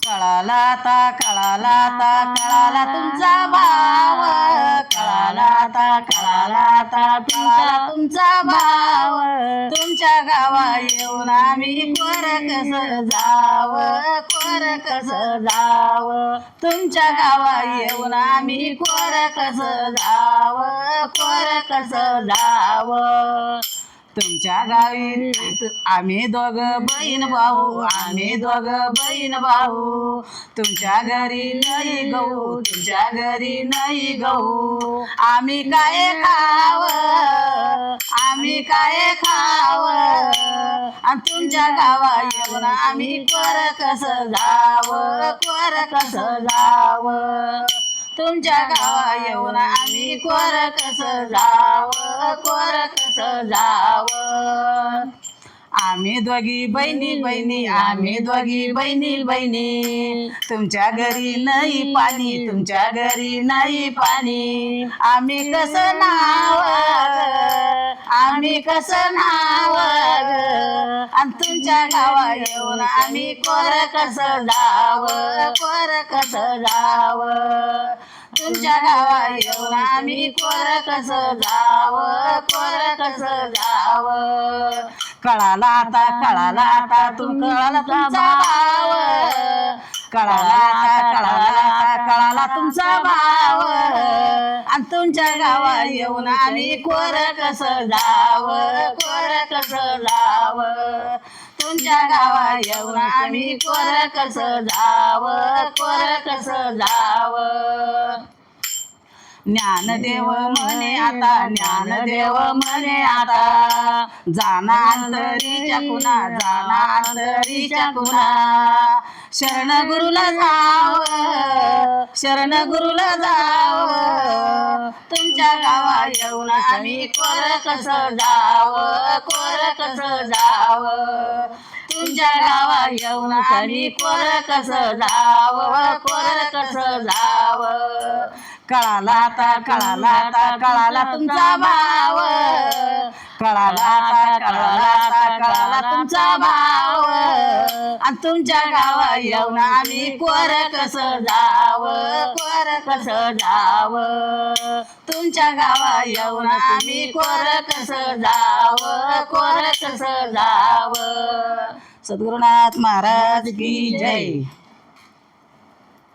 कळाला आता कळाला तुमचा भाव, कळाला आता तुमचा भाव. तुमच्या गावा येऊन आम्ही कोर कसं जाव, कोर कसं जाव. तुमच्या गावा येऊन आम्ही कोर कसं जाव, कोर कसं जाव. तुमच्या गावी आम्ही दोघं बहीण भाऊ, आम्ही दोघं बहीण भाऊ. तुमच्या घरी नाही गहू, तुमच्या घरी नाही गहू. आम्ही काय खाव, आम्ही काय खाव. आणि तुमच्या गावा येऊन आम्ही कोर कसं जाव, कोर कसं जाव. तुमच्या गावा येऊन आम्ही कोर कसं जाव, कोर कसं जाव. आम्ही दोघी बहिणी, आम्ही दोघी बहिणी. तुमच्या घरी नाही पाणी, तुमच्या घरी नाही पाणी. आम्ही कसं नाव, आम्ही कसं नाव. आणि तुमच्या गावा येऊन आम्ही कोर कसं जाव, कोर कसं जाव. तुमच्या गावा येऊन आम्ही कोर कसं जाव, कोर कसं जाव. कळाला आता कळाला तुमचा भाव, कळाला तुमचा भाव. आणि तुमच्या गावा येऊन आम्ही कोर कसं जाव, कोर कसं जाव. तुमच्या गावा येऊन आम्ही कोर कसं जाव, कोर कसं जाव. ज्ञानदेव म्हणे आता, ज्ञानदेव म्हणे आता. जाना अंतरीच्या कुणा, जाना अंतरीच्या कुणा. शरण गुरुला जाव, शरण गुरुला जाव. तुमच्या गावा येऊन आम्ही कोर कसं जाव, कोर कसं जाव. तुमच्या गावा येऊन आम्ही कोर कसं जाव, कोर कसं जाव. कळाला आता तुमचा भाव, कळाला तुमचा भाव. आणि तुमच्या गावा येऊन आम्ही कोर कसं जाव, कोर कसं जाव. तुमच्या गावा येऊन आम्ही कोर कसं जाव, कोर कसं जाव. सद्गुरुनाथ महाराज की जय.